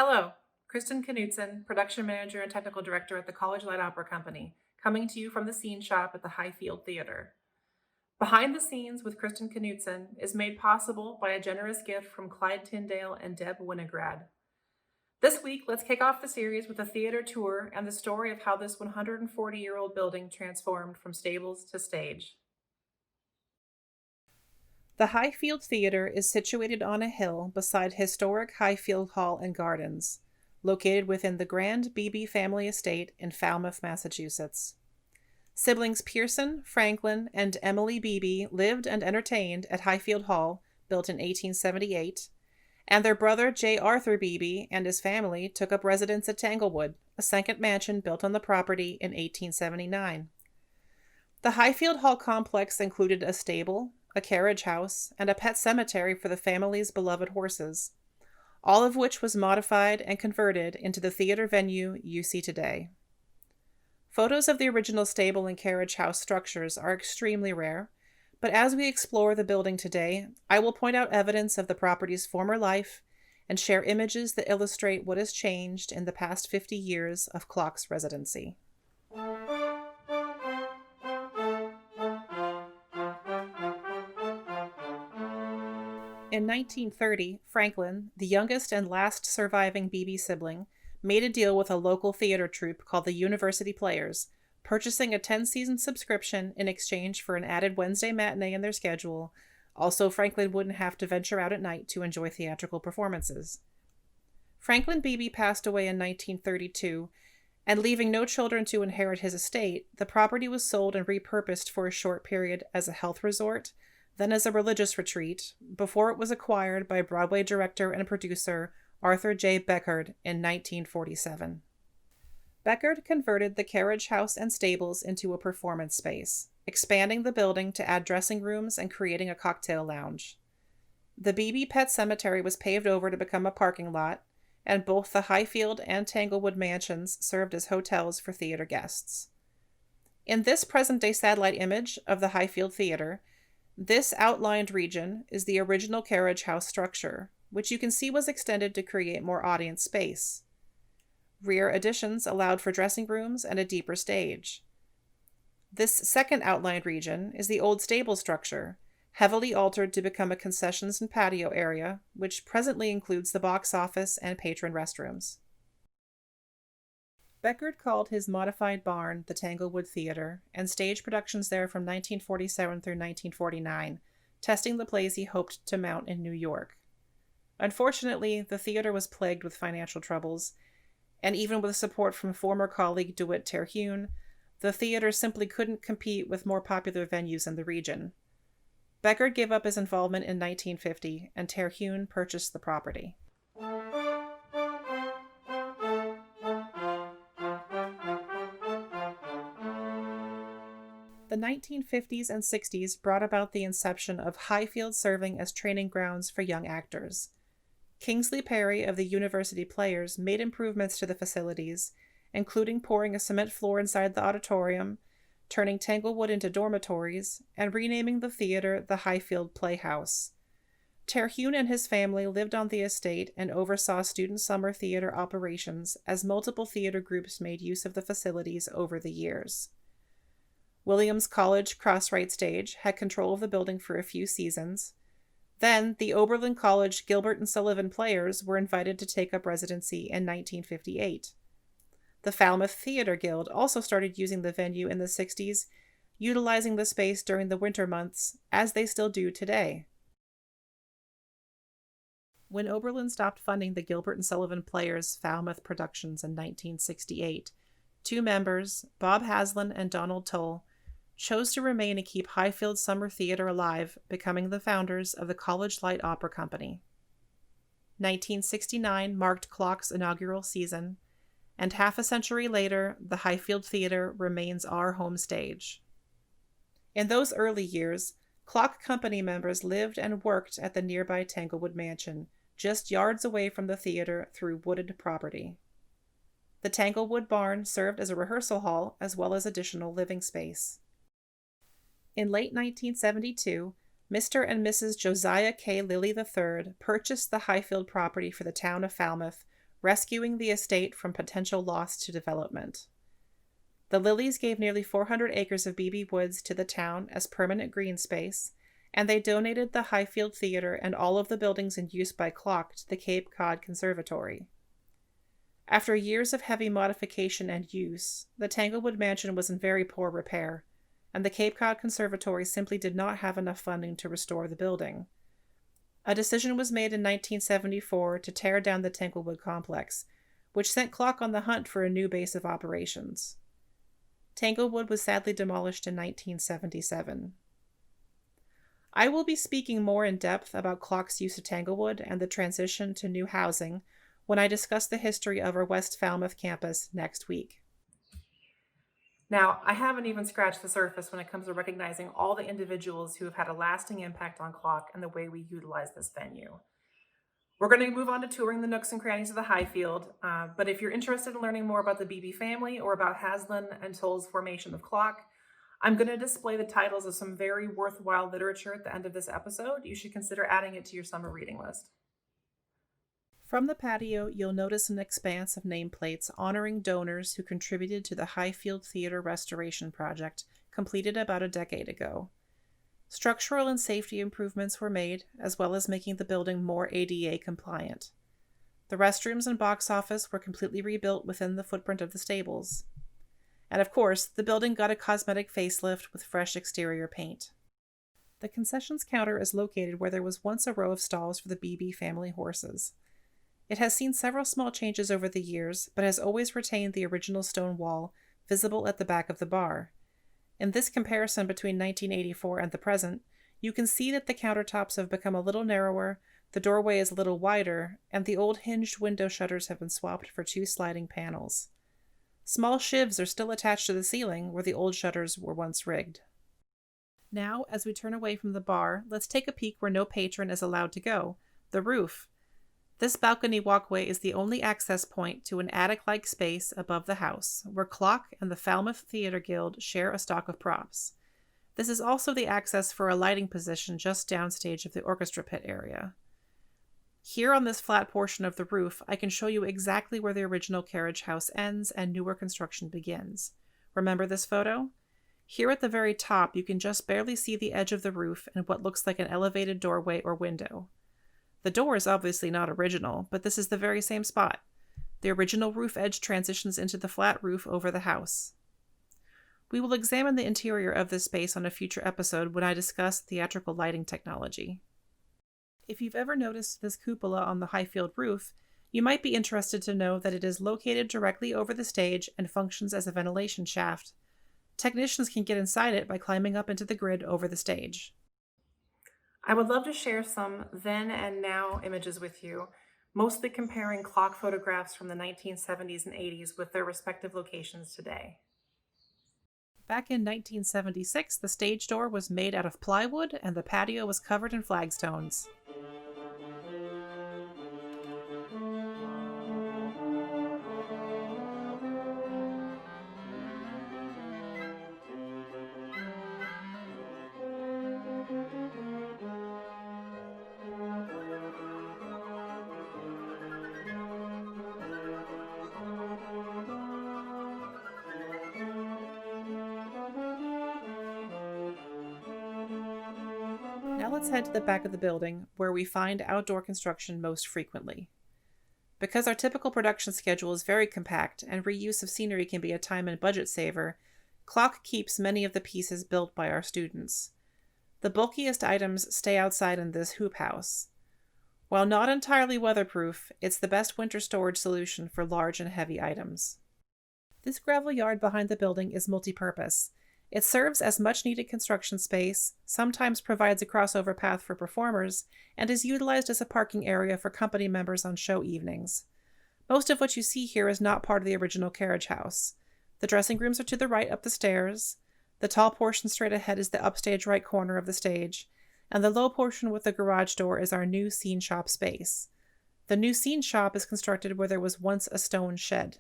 Hello, Kristin Knutson, Production Manager and Technical Director at the College Light Opera Company, coming to you from the Scene Shop at the Highfield Theater. Behind the Scenes with Kristin Knutson is made possible by a generous gift from Clyde Tyndale and Deb Winograd. This week, let's kick off the series with a theater tour and the story of how this 140-year-old building transformed from stables to stage. The Highfield Theater is situated on a hill beside historic Highfield Hall and Gardens, located within the Grand Beebe family estate in Falmouth, Massachusetts. Siblings Pearson, Franklin, and Emily Beebe lived and entertained at Highfield Hall, built in 1878, and their brother J. Arthur Beebe and his family took up residence at Tanglewood, a second mansion built on the property in 1879. The Highfield Hall complex included a stable, a carriage house, and a pet cemetery for the family's beloved horses, all of which was modified and converted into the theater venue you see today. Photos of the original stable and carriage house structures are extremely rare, but as we explore the building today, I will point out evidence of the property's former life and share images that illustrate what has changed in the past 50 years of Clock's residency. In 1930, Franklin, the youngest and last surviving Beebe sibling, made a deal with a local theater troupe called the University Players, purchasing a 10-season subscription in exchange for an added Wednesday matinee in their schedule. Also, Franklin wouldn't have to venture out at night to enjoy theatrical performances. Franklin Beebe passed away in 1932, and leaving no children to inherit his estate, the property was sold and repurposed for a short period as a health resort, then as a religious retreat, before it was acquired by Broadway director and producer Arthur J. Beckard in 1947. Beckard converted the carriage house and stables into a performance space, expanding the building to add dressing rooms and creating a cocktail lounge. The Beebe Pet Cemetery was paved over to become a parking lot, and both the Highfield and Tanglewood mansions served as hotels for theater guests. In this present-day satellite image of the Highfield Theater, this outlined region is the original carriage house structure, which you can see was extended to create more audience space. Rear additions allowed for dressing rooms and a deeper stage. This second outlined region is the old stable structure, heavily altered to become a concessions and patio area, which presently includes the box office and patron restrooms. Beckard called his modified barn the Tanglewood Theater and staged productions there from 1947 through 1949, testing the plays he hoped to mount in New York. Unfortunately, the theater was plagued with financial troubles, and even with support from former colleague DeWitt Terhune, the theater simply couldn't compete with more popular venues in the region. Beckard gave up his involvement in 1950, and Terhune purchased the property. The 1950s and 60s brought about the inception of Highfield serving as training grounds for young actors. Kingsley Perry of the University Players made improvements to the facilities, including pouring a cement floor inside the auditorium, turning Tanglewood into dormitories, and renaming the theater the Highfield Playhouse. Terhune and his family lived on the estate and oversaw student summer theater operations as multiple theater groups made use of the facilities over the years. Williams College Crossright Stage had control of the building for a few seasons. Then, the Oberlin College Gilbert and Sullivan Players were invited to take up residency in 1958. The Falmouth Theater Guild also started using the venue in the 60s, utilizing the space during the winter months, as they still do today. When Oberlin stopped funding the Gilbert and Sullivan Players' Falmouth productions in 1968, two members, Bob Haslam and Donald Toll, chose to remain and keep Highfield Summer Theater alive, becoming the founders of the College Light Opera Company. 1969 marked Clock's inaugural season, and half a century later, the Highfield Theater remains our home stage. In those early years, Clock Company members lived and worked at the nearby Tanglewood Mansion, just yards away from the theater through wooded property. The Tanglewood barn served as a rehearsal hall as well as additional living space. In late 1972, Mr. and Mrs. Josiah K. Lilly III purchased the Highfield property for the town of Falmouth, rescuing the estate from potential loss to development. The Lillies gave nearly 400 acres of BB Woods to the town as permanent green space, and they donated the Highfield Theater and all of the buildings in use by Clock to the Cape Cod Conservatory. After years of heavy modification and use, the Tanglewood Mansion was in very poor repair, and the Cape Cod Conservatory simply did not have enough funding to restore the building. A decision was made in 1974 to tear down the Tanglewood complex, which sent Clock on the hunt for a new base of operations. Tanglewood was sadly demolished in 1977. I will be speaking more in depth about Clock's use of Tanglewood and the transition to new housing when I discuss the history of our West Falmouth campus next week. Now, I haven't even scratched the surface when it comes to recognizing all the individuals who have had a lasting impact on Clock and the way we utilize this venue. We're going to move on to touring the nooks and crannies of the Highfield, but if you're interested in learning more about the Beebe family or about Haslam and Toll's formation of Clock, I'm going to display the titles of some very worthwhile literature at the end of this episode. You should consider adding it to your summer reading list. From the patio, you'll notice an expanse of nameplates honoring donors who contributed to the Highfield Theater restoration project completed about a decade ago. Structural and safety improvements were made, as well as making the building more ADA compliant. The restrooms and box office were completely rebuilt within the footprint of the stables. And of course, the building got a cosmetic facelift with fresh exterior paint. The concessions counter is located where there was once a row of stalls for the Beebe family horses. It has seen several small changes over the years, but has always retained the original stone wall visible at the back of the bar. In this comparison between 1984 and the present, you can see that the countertops have become a little narrower, the doorway is a little wider, and the old hinged window shutters have been swapped for two sliding panels. Small shivs are still attached to the ceiling where the old shutters were once rigged. Now, as we turn away from the bar, let's take a peek where no patron is allowed to go, the roof. This balcony walkway is the only access point to an attic-like space above the house, where Clock and the Falmouth Theatre Guild share a stock of props. This is also the access for a lighting position just downstage of the orchestra pit area. Here on this flat portion of the roof, I can show you exactly where the original carriage house ends and newer construction begins. Remember this photo? Here at the very top, you can just barely see the edge of the roof and what looks like an elevated doorway or window. The door is obviously not original, but this is the very same spot. The original roof edge transitions into the flat roof over the house. We will examine the interior of this space on a future episode when I discuss theatrical lighting technology. If you've ever noticed this cupola on the Highfield roof, you might be interested to know that it is located directly over the stage and functions as a ventilation shaft. Technicians can get inside it by climbing up into the grid over the stage. I would love to share some then and now images with you, mostly comparing Clock photographs from the 1970s and 80s with their respective locations today. Back in 1976, the stage door was made out of plywood and the patio was covered in flagstones. Now let's head to the back of the building, where we find outdoor construction most frequently. Because our typical production schedule is very compact and reuse of scenery can be a time and budget saver, Clock keeps many of the pieces built by our students. The bulkiest items stay outside in this hoop house. While not entirely weatherproof, it's the best winter storage solution for large and heavy items. This gravel yard behind the building is multi-purpose. It serves as much-needed construction space, sometimes provides a crossover path for performers, and is utilized as a parking area for company members on show evenings. Most of what you see here is not part of the original carriage house. The dressing rooms are to the right up the stairs. The tall portion straight ahead is the upstage right corner of the stage, and the low portion with the garage door is our new scene shop space. The new scene shop is constructed where there was once a stone shed.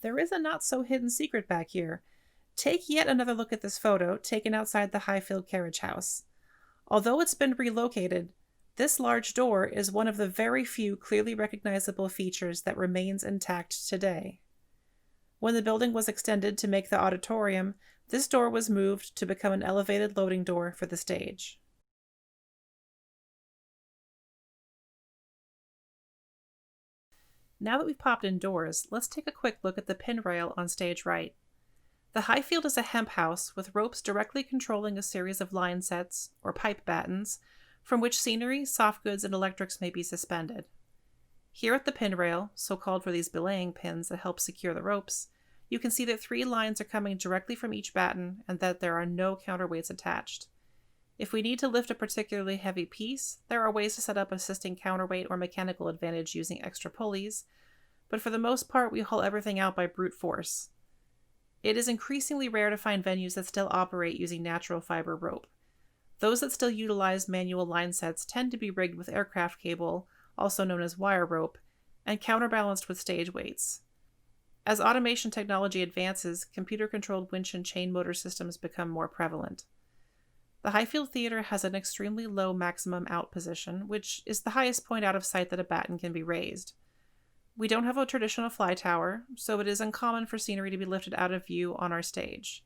There is a not-so-hidden secret back here. Take yet another look at this photo taken outside the Highfield carriage house. Although it's been relocated, This large door is one of the very few clearly recognizable features that remains intact today. When the building was extended to make the auditorium, this door was moved to become an elevated loading door for the stage. Now that we've popped indoors, let's take a quick look at the pin rail on stage right. The Highfield is a hemp house with ropes directly controlling a series of line sets, or pipe battens, from which scenery, soft goods, and electrics may be suspended. Here at the pin rail, so called for these belaying pins that help secure the ropes, you can see that 3 lines are coming directly from each batten and that there are no counterweights attached. If we need to lift a particularly heavy piece, there are ways to set up assisting counterweight or mechanical advantage using extra pulleys, but for the most part we haul everything out by brute force. It is increasingly rare to find venues that still operate using natural fiber rope. Those that still utilize manual line sets tend to be rigged with aircraft cable, also known as wire rope, and counterbalanced with stage weights. As automation technology advances, computer-controlled winch and chain motor systems become more prevalent. The Highfield Theater has an extremely low maximum out position, which is the highest point out of sight that a batten can be raised. We don't have a traditional fly tower, so it is uncommon for scenery to be lifted out of view on our stage.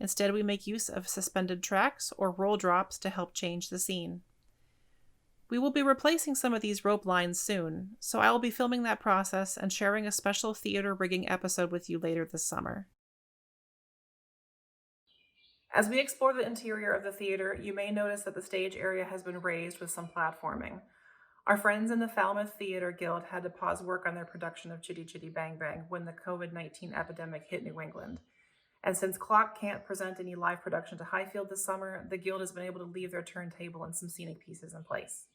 Instead, we make use of suspended tracks or roll drops to help change the scene. We will be replacing some of these rope lines soon, so I will be filming that process and sharing a special theater rigging episode with you later this summer. As we explore the interior of the theater, you may notice that the stage area has been raised with some platforming. Our friends in the Falmouth Theater Guild had to pause work on their production of Chitty Chitty Bang Bang when the COVID-19 epidemic hit New England. And since Clock can't present any live production to Highfield this summer, the Guild has been able to leave their turntable and some scenic pieces in place.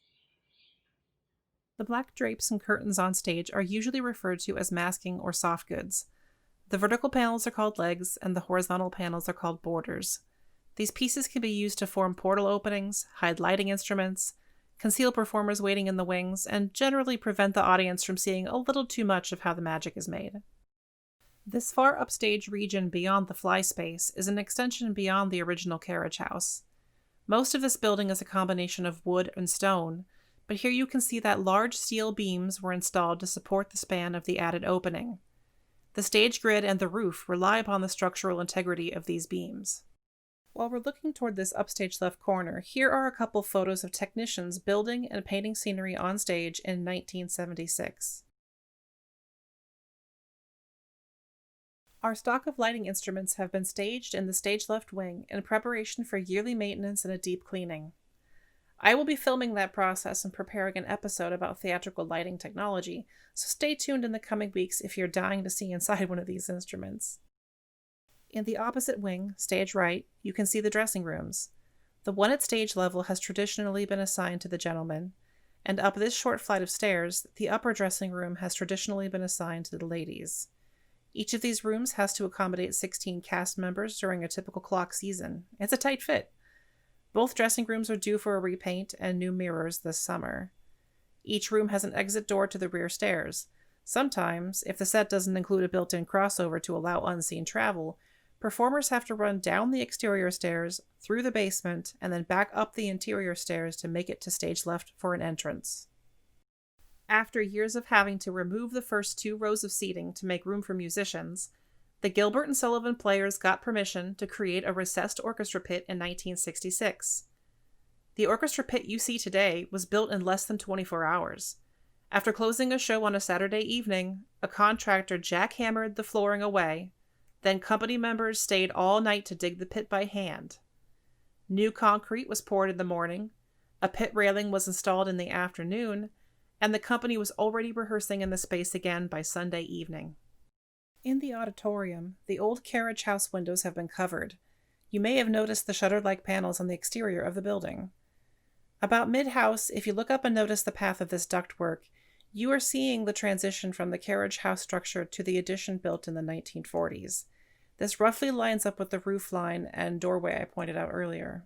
The black drapes and curtains on stage are usually referred to as masking or soft goods. The vertical panels are called legs, and the horizontal panels are called borders. These pieces can be used to form portal openings, hide lighting instruments, conceal performers waiting in the wings, and generally prevent the audience from seeing a little too much of how the magic is made. This far upstage region beyond the fly space is an extension beyond the original carriage house. Most of this building is a combination of wood and stone, but here you can see that large steel beams were installed to support the span of the added opening. The stage grid and the roof rely upon the structural integrity of these beams. While we're looking toward this upstage left corner, here are a couple photos of technicians building and painting scenery on stage in 1976. Our stock of lighting instruments have been staged in the stage left wing in preparation for yearly maintenance and a deep cleaning. I will be filming that process and preparing an episode about theatrical lighting technology, so stay tuned in the coming weeks if you're dying to see inside one of these instruments. In the opposite wing, stage right, you can see the dressing rooms. The one at stage level has traditionally been assigned to the gentlemen, and up this short flight of stairs, the upper dressing room has traditionally been assigned to the ladies. Each of these rooms has to accommodate 16 cast members during a typical Clock season. It's a tight fit. Both dressing rooms are due for a repaint and new mirrors this summer. Each room has an exit door to the rear stairs. Sometimes, if the set doesn't include a built-in crossover to allow unseen travel, performers have to run down the exterior stairs, through the basement, and then back up the interior stairs to make it to stage left for an entrance. After years of having to remove the first 2 rows of seating to make room for musicians, the Gilbert and Sullivan Players got permission to create a recessed orchestra pit in 1966. The orchestra pit you see today was built in less than 24 hours. After closing a show on a Saturday evening, a contractor jackhammered the flooring away. Then company members stayed all night to dig the pit by hand. New concrete was poured in the morning, a pit railing was installed in the afternoon, and the company was already rehearsing in the space again by Sunday evening. In the auditorium, the old carriage house windows have been covered. You may have noticed the shutter-like panels on the exterior of the building. About mid-house, if you look up and notice the path of this ductwork, you are seeing the transition from the carriage house structure to the addition built in the 1940s. This roughly lines up with the roof line and doorway I pointed out earlier.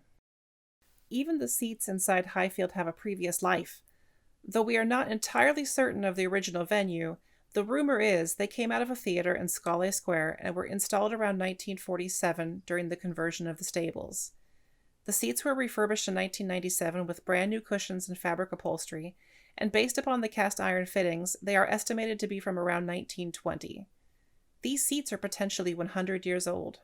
Even the seats inside Highfield have a previous life. Though we are not entirely certain of the original venue, the rumor is they came out of a theater in Scollay Square and were installed around 1947 during the conversion of the stables. The seats were refurbished in 1997 with brand new cushions and fabric upholstery, and based upon the cast iron fittings, they are estimated to be from around 1920. These seats are potentially 100 years old.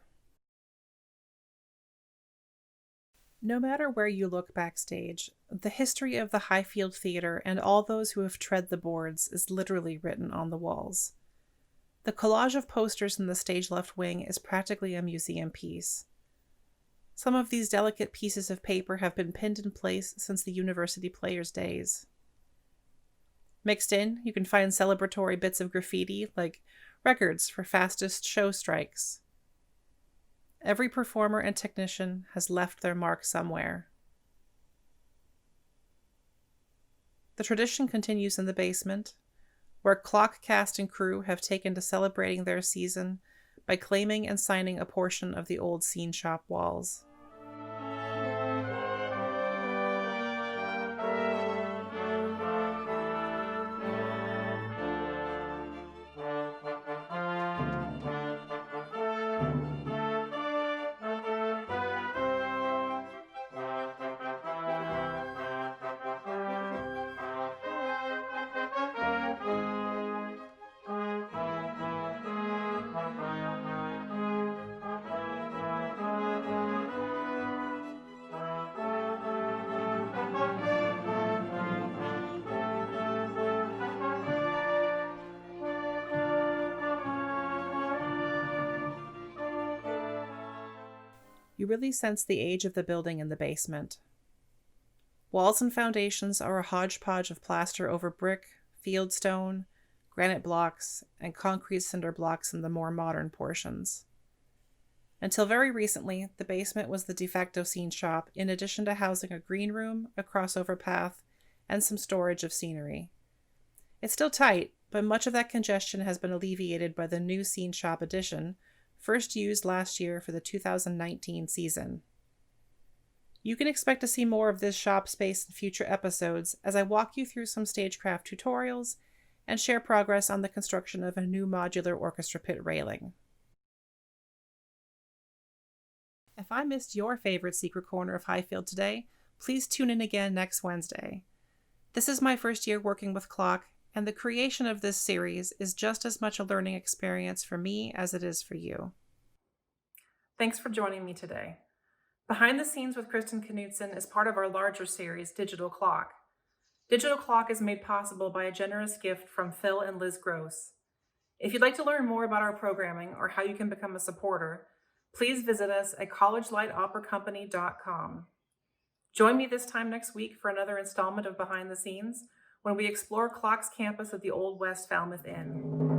No matter where you look backstage, the history of the Highfield Theater and all those who have tread the boards is literally written on the walls. The collage of posters in the stage left wing is practically a museum piece. Some of these delicate pieces of paper have been pinned in place since the University Players' days. Mixed in, you can find celebratory bits of graffiti like records for fastest show strikes. Every performer and technician has left their mark somewhere. The tradition continues in the basement, where clock cast and crew have taken to celebrating their season by claiming and signing a portion of the old scene shop walls. You really sense the age of the building in the basement. Walls and foundations are a hodgepodge of plaster over brick, fieldstone, granite blocks, and concrete cinder blocks in the more modern portions. Until very recently, the basement was the de facto scene shop, in addition to housing a green room, a crossover path, and some storage of scenery. It's still tight, but much of that congestion has been alleviated by the new scene shop addition, first used last year for the 2019 season. You can expect to see more of this shop space in future episodes as I walk you through some stagecraft tutorials and share progress on the construction of a new modular orchestra pit railing. If I missed your favorite secret corner of Highfield today, please tune in again next Wednesday. This is my first year working with clock, and the creation of this series is just as much a learning experience for me as it is for you. Thanks for joining me today. Behind the Scenes with Kristin Knutson is part of our larger series, Digital Clock. Digital Clock is made possible by a generous gift from Phil and Liz Gross. If you'd like to learn more about our programming or how you can become a supporter, please visit us at collegelightoperacompany.com. Join me this time next week for another installment of Behind the Scenes, when we explore Clock's campus at the Old West Falmouth Inn.